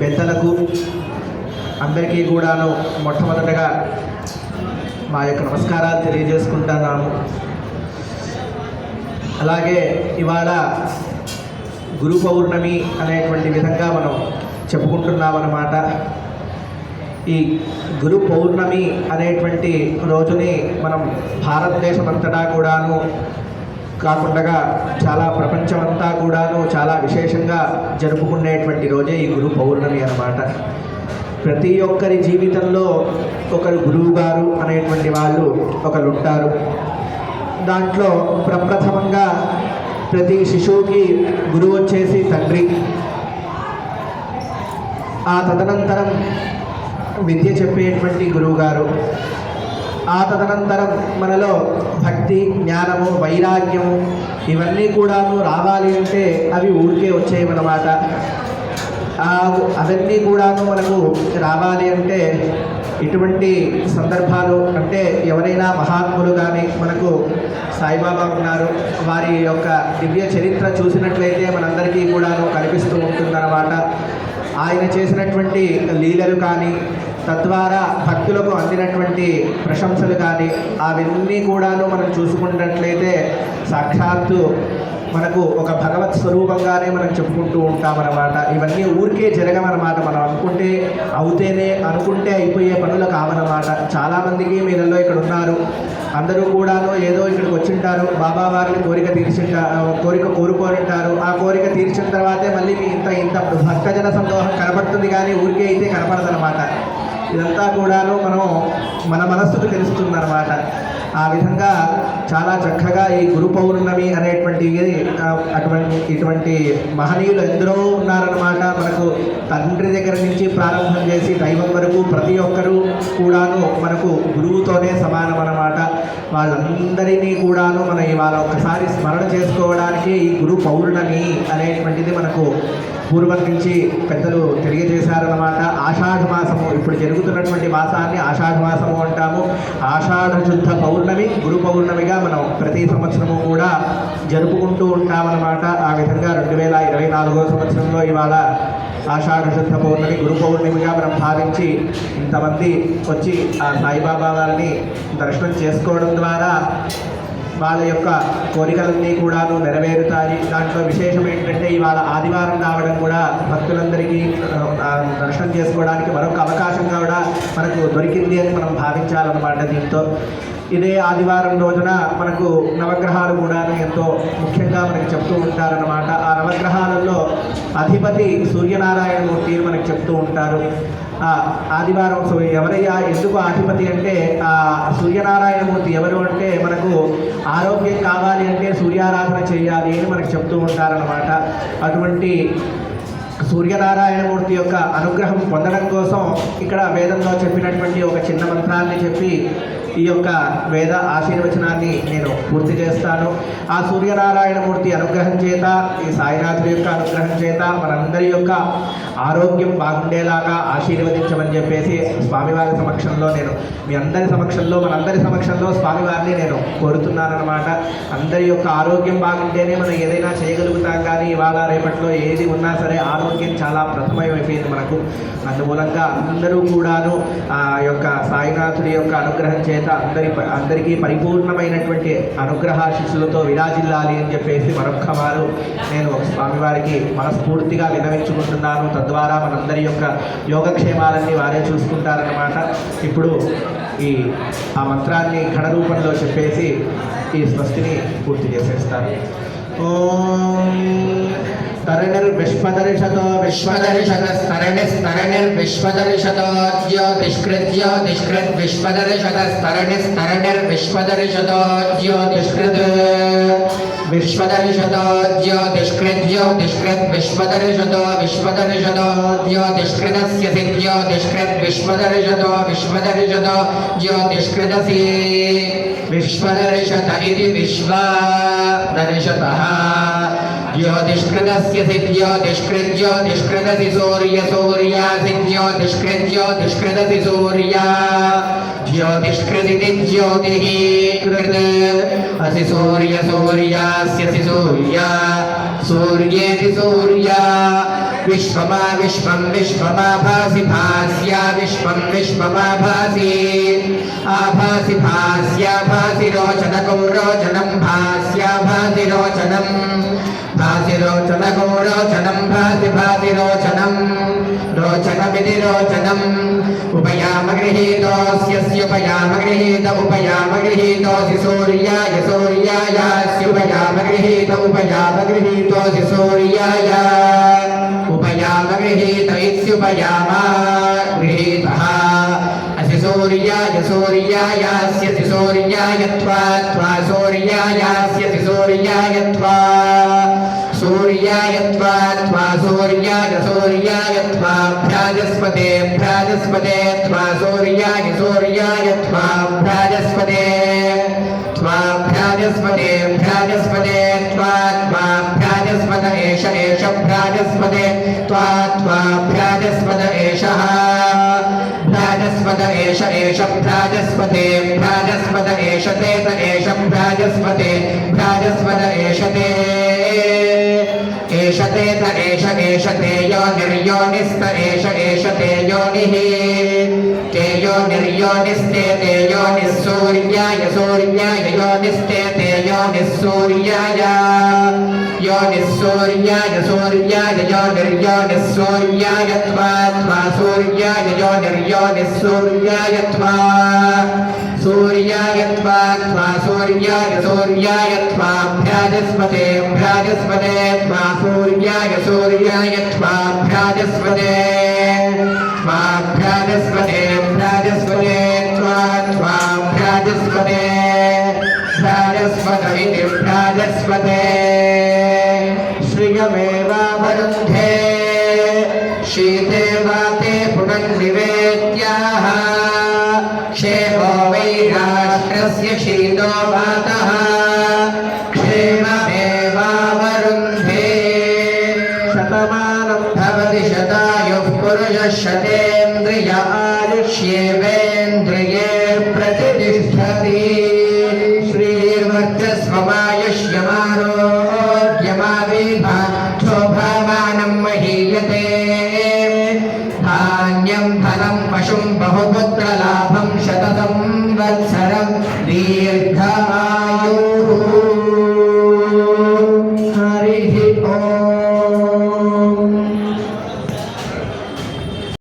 పెద్దలకు అందరికీ కూడాను మొట్టమొదటగా మా యొక్క నమస్కారాలు తెలియజేసుకుంటున్నాము. అలాగే ఇవాళ గురు పౌర్ణమి అనేటువంటి విధంగా మనం చెప్పుకుంటున్నామన్నమాట. ఈ గురు పౌర్ణమి అనేటువంటి రోజుని మనం భారతదేశం అంతటా కూడాను కాకుండా చాలా ప్రపంచమంతా కూడాను చాలా విశేషంగా జరుపుకునేటువంటి రోజే ఈ గురు పౌర్ణమి అన్నమాట. ప్రతి ఒక్కరి జీవితంలో ఒకరు గురువు గారు అనేటువంటి వాళ్ళు ఒకరు ఉంటారు. దాంట్లో ప్రప్రథమంగా ప్రతి శిశువుకి గురువు వచ్చేసి తండ్రి. ఆ తదనంతరం విద్య చెప్పేటువంటి గురువుగారు. ఆ తదనంతరం మనలో భక్తి, జ్ఞానము, వైరాగ్యము ఇవన్నీ కూడాను రావాలి అంటే అవి ఊరికే వచ్చేయమన్నమాట. అవన్నీ కూడాను మనకు రావాలి అంటే ఇటువంటి సందర్భాలు అంటే ఎవరైనా మహాత్ములు కానీ మనకు సాయిబాబా ఉన్నారు, వారి యొక్క దివ్య చరిత్ర చూసినట్లయితే మనందరికీ కూడాను కనిపిస్తూ ఉంటుందన్నమాట. ఆయన చేసినటువంటి లీలలు కానీ తద్వారా భక్తులకు అందినటువంటి ప్రశంసలు కానీ అవన్నీ కూడాను మనం చూసుకున్నట్లయితే సాక్షాత్తు మనకు ఒక భగవత్ స్వరూపంగానే మనం చెప్పుకుంటూ ఉంటామన్నమాట. ఇవన్నీ ఊరికే జరగమన్నమాట. మనం అనుకుంటే అయిపోయే పనులు కావన్నమాట. చాలామందికి మీలలో ఇక్కడ ఉన్నారు, అందరూ కూడాను ఏదో ఇక్కడికి వచ్చింటారు, బాబా వారిని కోరిక కోరుకోనింటారు. ఆ కోరిక తీర్చిన తర్వాతే మళ్ళీ మీ ఇంత భక్తజన సందోహం కనపడుతుంది, కానీ ఊరికే అయితే కనపడదన్నమాట. ఇదంతా కూడాను మన మనస్సుకు తెలుస్తుందన్నమాట. ఆ విధంగా చాలా చక్కగా ఈ గురు పౌర్ణమి అనేటువంటివి ఇటువంటి మహనీయులు ఎందరో ఉన్నారన్నమాట. మనకు తండ్రి దగ్గర నుంచి ప్రారంభం చేసి దైవం వరకు ప్రతి ఒక్కరూ కూడాను మనకు గురువుతోనే సమానం అన్నమాట. వాళ్ళందరినీ కూడాను మనం ఇవాళ ఒకసారి స్మరణ చేసుకోవడానికి ఈ గురు పౌర్ణమి అనేటువంటిది మనకు పూర్వం నుంచి పెద్దలు తెలియజేశారన్నమాట. ఆషాఢ మాసము, ఇప్పుడు జరుగుతున్నటువంటి మాసాన్ని ఆషాఢ మాసము అంటాము. ఆషాఢ శుద్ధ పౌర్ణమి గురు పౌర్ణమిగా మనం ప్రతి సంవత్సరము కూడా జరుపుకుంటూ ఉంటామన్నమాట. ఆ విధంగా 2024 సంవత్సరంలో ఇవాళ ఆషాఢ శుద్ధ పౌర్ణమి గురు పౌర్ణమిగా మనం భావించి ఇంతమంది వచ్చి ఆ సాయిబాబా వారిని దర్శనం చేసుకోవడం ద్వారా వాళ్ళ యొక్క కోరికలన్నీ కూడాను నెరవేరుతాయి. దాంట్లో విశేషం ఏంటంటే ఇవాళ ఆదివారం రావడం కూడా భక్తులందరికీ దర్శనం చేసుకోవడానికి మరొక అవకాశం కూడా మనకు దొరికింది అని మనం భావించాలన్నమాట. దీంతో ఇదే ఆదివారం రోజున మనకు నవగ్రహాలు కూడా ఎంతో ముఖ్యంగా మనకి చెప్తూ ఉంటారన్నమాట. ఆ నవగ్రహాలలో అధిపతి సూర్యనారాయణమూర్తి మనకి చెప్తూ ఉంటారు. ఆదివారం ఎవరయ్యా, ఎందుకు అధిపతి అంటే ఆ సూర్యనారాయణమూర్తి ఎవరు అంటే మనకు ఆరోగ్యం కావాలి అంటే సూర్యారాధన చేయాలి అని మనకు చెప్తూ ఉంటారన్నమాట. అటువంటి సూర్యనారాయణమూర్తి యొక్క అనుగ్రహం పొందడం కోసం ఇక్కడ వేదంలో చెప్పినటువంటి ఒక చిన్న మంత్రాన్ని చెప్పి ఈ యొక్క వేద ఆశీర్వచనాన్ని నేను పూర్తి చేస్తాను. ఆ సూర్యనారాయణమూర్తి అనుగ్రహం చేత, ఈ సాయినాథుడి యొక్క అనుగ్రహం చేత మనందరి యొక్క ఆరోగ్యం బాగుండేలాగా ఆశీర్వదించమని చెప్పేసి స్వామివారి సమక్షంలో నేను మనందరి సమక్షంలో స్వామివారిని నేను కోరుతున్నానన్నమాట. అందరి యొక్క ఆరోగ్యం బాగుంటేనే మనం ఏదైనా చేయగలుగుతాం, కానీ ఇవాళ రేపట్లో ఏది ఉన్నా సరే ఆరోగ్యం చాలా ప్రథమమైపోయింది మనకు. అందుమూలంగా అందరూ కూడాను ఆ యొక్క సాయినాథుడి యొక్క అనుగ్రహం చేత అందరికీ పరిపూర్ణమైనటువంటి అనుగ్రహాశిస్సులతో విరాజిల్లాలి అని చెప్పేసి మరొక్క వారు నేను స్వామివారికి మనస్ఫూర్తిగా విన్నవించుకుంటున్నాను. తద్వారా మనందరి యొక్క యోగక్షేమాలన్నీ వారే చూసుకుంటారన్నమాట. ఇప్పుడు ఆ మంత్రాన్ని ఘన రూపంలో చెప్పేసి ఈ స్వస్తిని పూర్తి చేసేస్తాను. ఓం తరణిర్విశ్వదర్శతో విశ్వదర్శతస్తరణిస్తరణిర్విశ్వదర్శతో జ్యోతిష్కృత్యో దిష్కృత్ విశ్వదర్శతస్తరణిస్తరణిర్విశ్వదర్శతో జ్యోతిష్కృత్ విశ్వదర్శతో జ్యోతిష్కృత్యో దిష్కృత్ విశ్వదర్శతో జ్యోతిష్కృతస్య జ్యోతిష్కృత్ విశ్వదర్శతో జ్యోతిష్కృతసి విశ్వదర్శత ఇది విశ్వదర్శతః ज्योतिष्कृतस्य ज्योतिष्कृतसि सूर्यासि ज्योतिष्कृतसि सूर्या ज्योतिष्कृतिति ज्योतिः कृत असि सूर्यास्यसि सूर्या सूर्येति सूर्या विश्वमा विश्वं विश्वमाभासि भास्या विश्वं विश्वमाभासि आभासि भास्याभासि रोचनकं रोचनं भास्याभासि रोचनं भासि रोचनकं रोचनं भासि भासि रोचनं रोचनमिति रोचनम् उपयामगृहीतोऽस्योपयामगृहीत उपयामगृहीतोऽसि सूर्याय सूर्यायास्युपयामगृहीत उपयामगृहीतोऽसि सूर्याय उपयामगृहीत इत्युपयामगृहीतः असि सूर्याय सूर्यायास्यसि सूर्याय त्वा त्वा सूर्यायास्यसि सूर्याय त्वा सूर्याय त्वा त्वा सूर्याय सूर्याय त्वा भ्राजस्पते भ्राजस्पते त्वा सूर्याय सूर्याय त्वा भ्राजस्पते त्वा भ्राजस्पते भ्राजस्पते त्वा त्वा भ्राजस्पत एष एष भ्राजस्पते त्वा त्वा भ्राजस्पत एषः भ्राजस्पत एष एष भ्राजस्पते भ्राजस्पत एषते त एष भ्राजस्पते भ्राजस्पत एषते एषते त एष एषते योनिर्योनिस्त एष एषते योनिः ते योनिर्योनिस्ते ते योनिः सूर्याय सूर्याय योनिस्ते ते योनिः सूर्याय योनिः सूर्याय सूर्याय योनिर्योनिः सूर्याय त्वा त्वा सूर्याय योनिर्योनिः सूर्याय त्वा सूर्याय त्वा त्वा सूर्याय सूर्याय त्वा भ्राजस्पते भ्राजस्पते त्वा सूर्याय सूर्याय त्वा भ्राजस्पते त्वा भ्राजस्पते भ्राजस्पते त्वा त्वा भ्राजस्पते भ्राजस्पत इति भ्राजस्पते श्रियमेवावरुन्धे शीते वाते पुनर्निवेद्याः क्षेमो वै राष्ट्रस्य शीतो वातः क्षेममेवावरुन्धे शतमानं भवति शतायुः पुरुषः शतेन्द्रिय आयुष्येवेन्द्रिये प्रतिष्ठति श्रीर्वर्चस्वमायुष्यमा